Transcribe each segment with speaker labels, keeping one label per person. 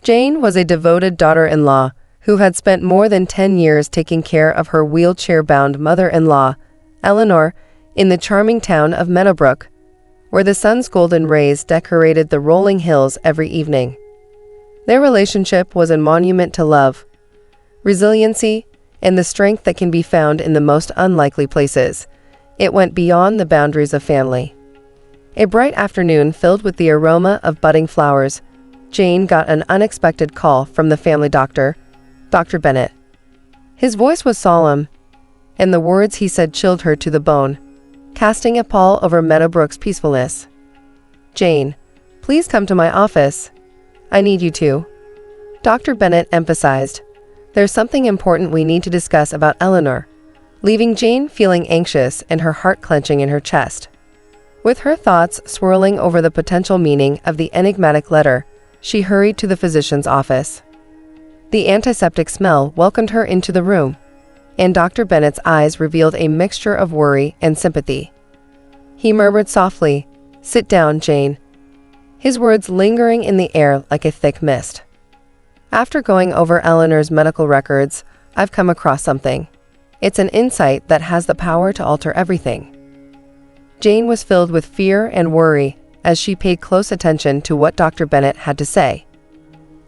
Speaker 1: Jane was a devoted daughter-in-law who had spent more than 10 years taking care of her wheelchair-bound mother-in-law, Eleanor, in the charming town of Meadowbrook, where the sun's golden rays decorated the rolling hills every evening. Their relationship was a monument to love, resiliency, and the strength that can be found in the most unlikely places. It went beyond the boundaries of family. A bright afternoon filled with the aroma of budding flowers, Jane got an unexpected call from the family doctor, Dr. Bennett. His voice was solemn, and the words he said chilled her to the bone, casting a pall over Meadowbrook's peacefulness. "Jane, please come to my office. I need you to." Dr. Bennett emphasized, "There's something important we need to discuss about Eleanor," leaving Jane feeling anxious and her heart clenching in her chest. With her thoughts swirling over the potential meaning of the enigmatic letter, she hurried to the physician's office. The antiseptic smell welcomed her into the room, and Dr. Bennett's eyes revealed a mixture of worry and sympathy. He murmured softly, "Sit down, Jane," his words lingering in the air like a thick mist. "After going over Eleanor's medical records, I've come across something. It's an insight that has the power to alter everything." Jane was filled with fear and worry as she paid close attention to what Dr. Bennett had to say.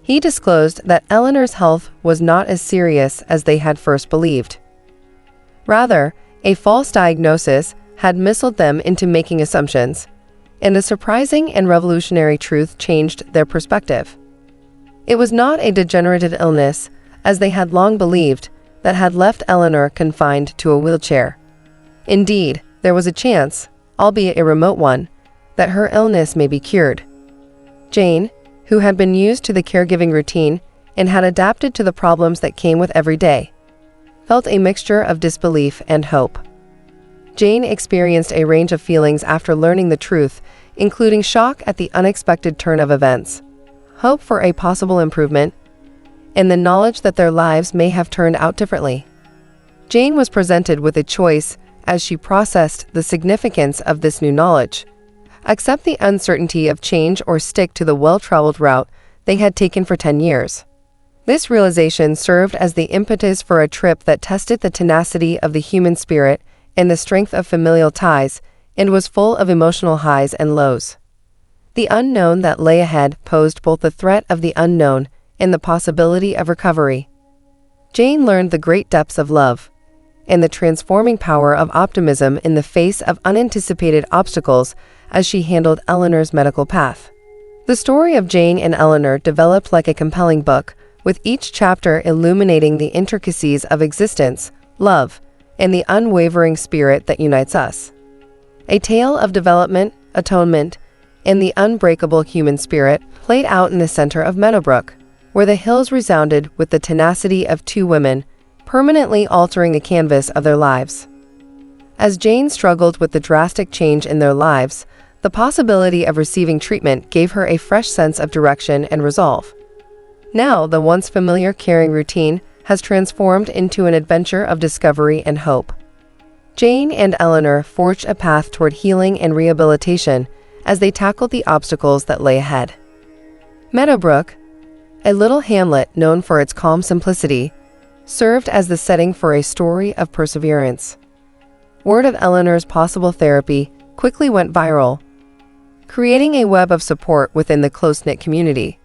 Speaker 1: He disclosed that Eleanor's health was not as serious as they had first believed. Rather, a false diagnosis had misled them into making assumptions, and a surprising and revolutionary truth changed their perspective. It was not a degenerative illness, as they had long believed, that had left Eleanor confined to a wheelchair. Indeed, there was a chance, albeit a remote one, that her illness may be cured. Jane, who had been used to the caregiving routine and had adapted to the problems that came with every day, felt a mixture of disbelief and hope. Jane experienced a range of feelings after learning the truth, including shock at the unexpected turn of events, hope for a possible improvement, and the knowledge that their lives may have turned out differently. Jane was presented with a choice as she processed the significance of this new knowledge: accept the uncertainty of change or stick to the well-traveled route they had taken for 10 years. This realization served as the impetus for a trip that tested the tenacity of the human spirit and the strength of familial ties, and was full of emotional highs and lows. The unknown that lay ahead posed both the threat of the unknown and the possibility of recovery. Jane learned the great depths of love and the transforming power of optimism in the face of unanticipated obstacles as she handled Eleanor's medical path. The story of Jane and Eleanor developed like a compelling book, with each chapter illuminating the intricacies of existence, love, and the unwavering spirit that unites us. A tale of development, atonement, and the unbreakable human spirit played out in the center of Meadowbrook, where the hills resounded with the tenacity of two women, permanently altering the canvas of their lives. As Jane struggled with the drastic change in their lives, the possibility of receiving treatment gave her a fresh sense of direction and resolve. Now, the once familiar caring routine has transformed into an adventure of discovery and hope. Jane and Eleanor forged a path toward healing and rehabilitation as they tackled the obstacles that lay ahead. Meadowbrook, a little hamlet known for its calm simplicity, served as the setting for a story of perseverance. Word of Eleanor's possible therapy quickly went viral, creating a web of support within the close-knit community.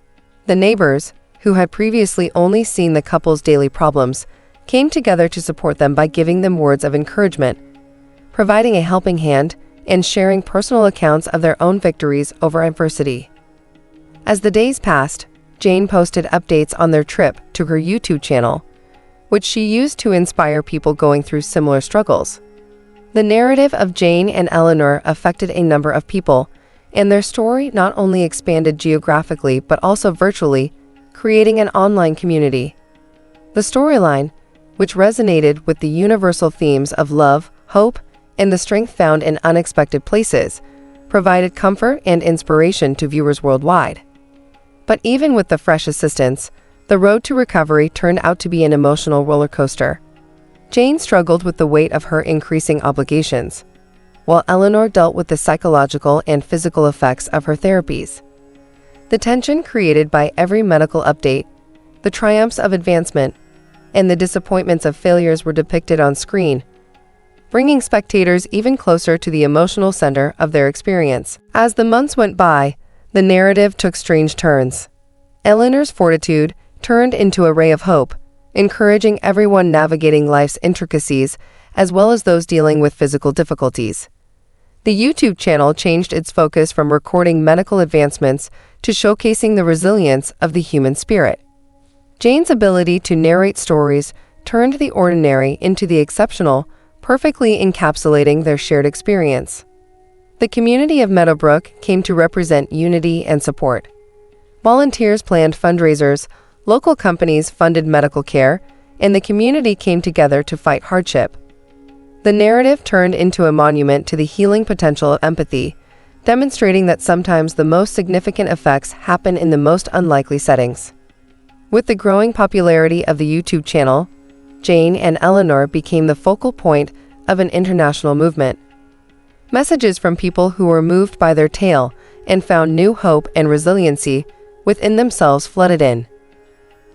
Speaker 1: The neighbors, who had previously only seen the couple's daily problems, came together to support them by giving them words of encouragement, providing a helping hand, and sharing personal accounts of their own victories over adversity. As the days passed, Jane posted updates on their trip to her YouTube channel, which she used to inspire people going through similar struggles. The narrative of Jane and Eleanor affected a number of people, and their story not only expanded geographically but also virtually, creating an online community. The storyline, which resonated with the universal themes of love, hope, and the strength found in unexpected places, provided comfort and inspiration to viewers worldwide. But even with the fresh assistance, the road to recovery turned out to be an emotional roller coaster. Jane struggled with the weight of her increasing obligations, while Eleanor dealt with the psychological and physical effects of her therapies. The tension created by every medical update, the triumphs of advancement, and the disappointments of failures were depicted on screen, bringing spectators even closer to the emotional center of their experience. As the months went by, the narrative took strange turns. Eleanor's fortitude turned into a ray of hope, encouraging everyone navigating life's intricacies as well as those dealing with physical difficulties. The YouTube channel changed its focus from recording medical advancements to showcasing the resilience of the human spirit. Jane's ability to narrate stories turned the ordinary into the exceptional, perfectly encapsulating their shared experience. The community of Meadowbrook came to represent unity and support. Volunteers planned fundraisers, local companies funded medical care, and the community came together to fight hardship. The narrative turned into a monument to the healing potential of empathy, demonstrating that sometimes the most significant effects happen in the most unlikely settings. With the growing popularity of the YouTube channel, Jane and Eleanor became the focal point of an international movement. Messages from people who were moved by their tale and found new hope and resiliency within themselves flooded in.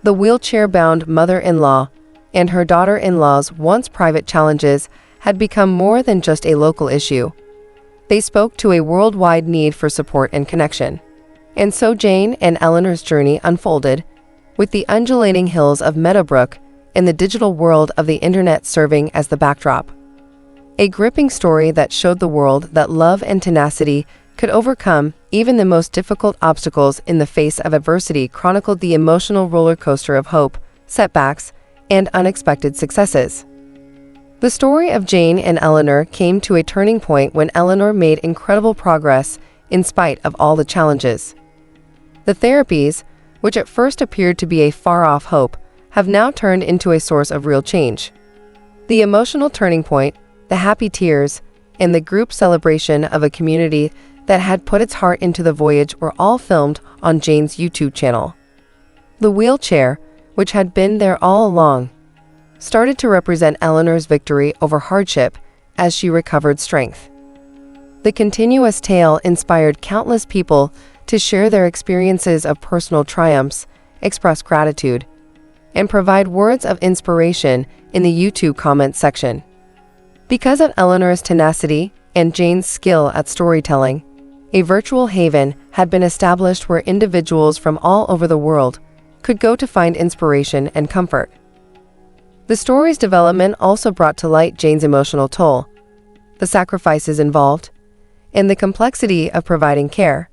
Speaker 1: The wheelchair-bound mother-in-law and her daughter-in-law's once private challenges had become more than just a local issue. They spoke to a worldwide need for support and connection. And so Jane and Eleanor's journey unfolded, with the undulating hills of Meadowbrook and the digital world of the internet serving as the backdrop. A gripping story that showed the world that love and tenacity could overcome even the most difficult obstacles in the face of adversity, chronicled the emotional roller coaster of hope, setbacks, and unexpected successes. The story of Jane and Eleanor came to a turning point when Eleanor made incredible progress in spite of all the challenges. The therapies, which at first appeared to be a far-off hope, have now turned into a source of real change. The emotional turning point, the happy tears, and the group celebration of a community that had put its heart into the voyage were all filmed on Jane's YouTube channel. The wheelchair, which had been there all along, started to represent Eleanor's victory over hardship as she recovered strength. The continuous tale inspired countless people to share their experiences of personal triumphs, express gratitude, and provide words of inspiration in the YouTube comment section. Because of Eleanor's tenacity and Jane's skill at storytelling, a virtual haven had been established where individuals from all over the world could go to find inspiration and comfort. The story's development also brought to light Jane's emotional toll, the sacrifices involved, and the complexity of providing care.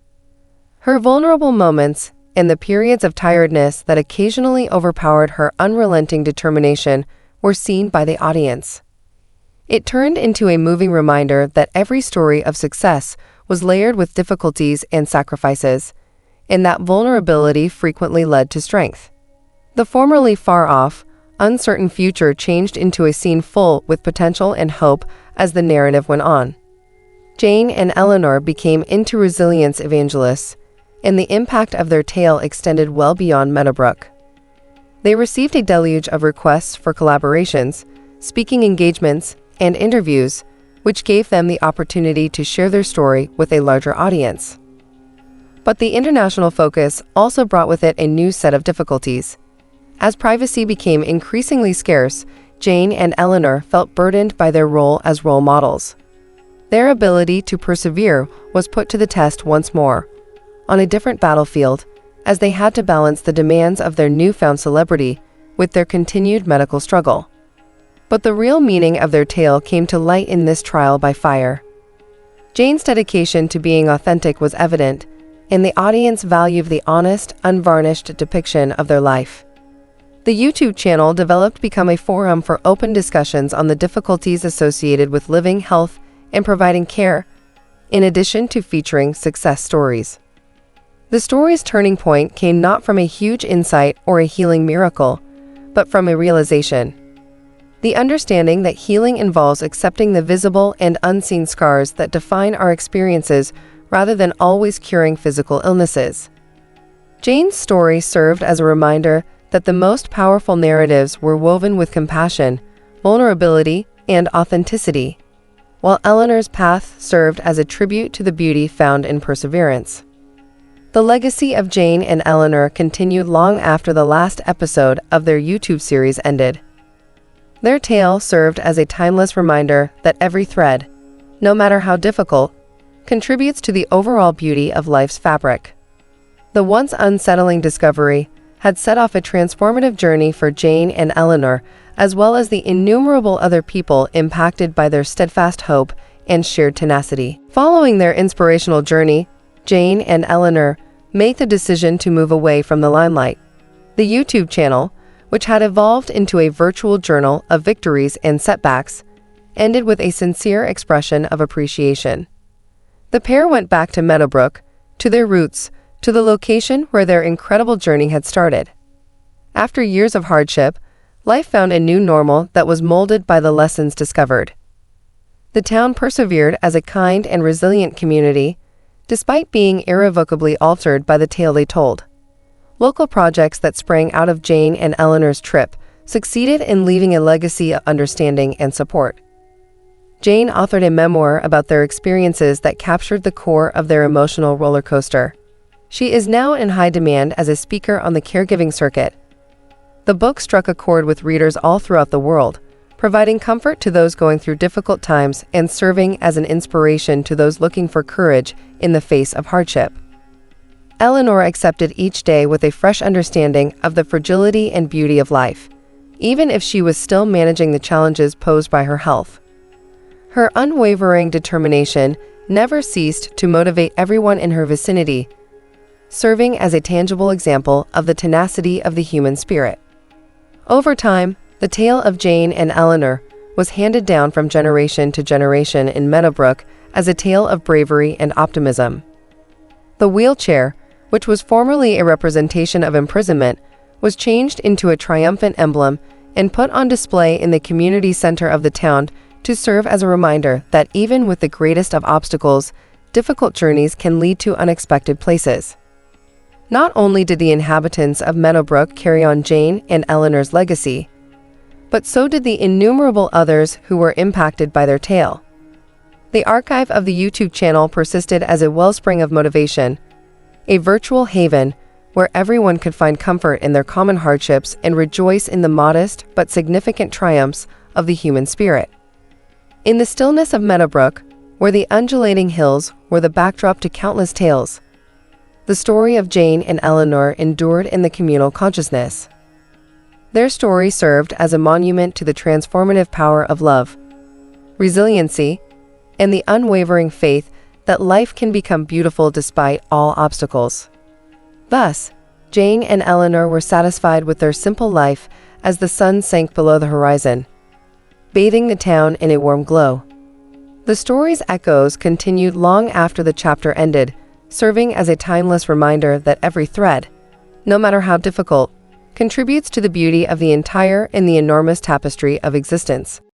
Speaker 1: Her vulnerable moments and the periods of tiredness that occasionally overpowered her unrelenting determination were seen by the audience. It turned into a moving reminder that every story of success was layered with difficulties and sacrifices, and that vulnerability frequently led to strength. The formerly far-off, uncertain future changed into a scene full with potential and hope as the narrative went on. Jane and Eleanor became into resilience evangelists, and the impact of their tale extended well beyond Meadowbrook. They received a deluge of requests for collaborations, speaking engagements, and interviews, which gave them the opportunity to share their story with a larger audience. But the international focus also brought with it a new set of difficulties. As privacy became increasingly scarce, Jane and Eleanor felt burdened by their role as role models. Their ability to persevere was put to the test once more, on a different battlefield, as they had to balance the demands of their newfound celebrity with their continued medical struggle. But the real meaning of their tale came to light in this trial by fire. Jane's dedication to being authentic was evident, and the audience valued the honest, unvarnished depiction of their life. The YouTube channel developed to become a forum for open discussions on the difficulties associated with living, health, and providing care, in addition to featuring success stories. The story's turning point came not from a huge insight or a healing miracle, but from a realization. The understanding that healing involves accepting the visible and unseen scars that define our experiences rather than always curing physical illnesses. Jane's story served as a reminder that the most powerful narratives were woven with compassion, vulnerability, and authenticity, while Eleanor's path served as a tribute to the beauty found in perseverance. The legacy of Jane and Eleanor continued long after the last episode of their YouTube series ended. Their tale served as a timeless reminder that every thread, no matter how difficult, contributes to the overall beauty of life's fabric. The once unsettling discovery had set off a transformative journey for Jane and Eleanor, as well as the innumerable other people impacted by their steadfast hope and shared tenacity. Following their inspirational journey, Jane and Eleanor made the decision to move away from the limelight. The YouTube channel, which had evolved into a virtual journal of victories and setbacks, ended with a sincere expression of appreciation. The pair went back to Meadowbrook, to their roots, to the location where their incredible journey had started. After years of hardship, life found a new normal that was molded by the lessons discovered. The town persevered as a kind and resilient community, despite being irrevocably altered by the tale they told. Local projects that sprang out of Jane and Eleanor's trip succeeded in leaving a legacy of understanding and support. Jane authored a memoir about their experiences that captured the core of their emotional roller coaster. She is now in high demand as a speaker on the caregiving circuit. The book struck a chord with readers all throughout the world, providing comfort to those going through difficult times and serving as an inspiration to those looking for courage in the face of hardship. Eleanor accepted each day with a fresh understanding of the fragility and beauty of life, even if she was still managing the challenges posed by her health. Her unwavering determination never ceased to motivate everyone in her vicinity, serving as a tangible example of the tenacity of the human spirit. Over time, the tale of Jane and Eleanor was handed down from generation to generation in Meadowbrook as a tale of bravery and optimism. The wheelchair, which was formerly a representation of imprisonment, was changed into a triumphant emblem and put on display in the community center of the town to serve as a reminder that even with the greatest of obstacles, difficult journeys can lead to unexpected places. Not only did the inhabitants of Meadowbrook carry on Jane and Eleanor's legacy, but so did the innumerable others who were impacted by their tale. The archive of the YouTube channel persisted as a wellspring of motivation, a virtual haven where everyone could find comfort in their common hardships and rejoice in the modest but significant triumphs of the human spirit. In the stillness of Meadowbrook, where the undulating hills were the backdrop to countless tales, the story of Jane and Eleanor endured in the communal consciousness. Their story served as a monument to the transformative power of love, resiliency, and the unwavering faith that life can become beautiful despite all obstacles. Thus, Jane and Eleanor were satisfied with their simple life as the sun sank below the horizon, bathing the town in a warm glow. The story's echoes continued long after the chapter ended, serving as a timeless reminder that every thread, no matter how difficult, contributes to the beauty of the entire and the enormous tapestry of existence.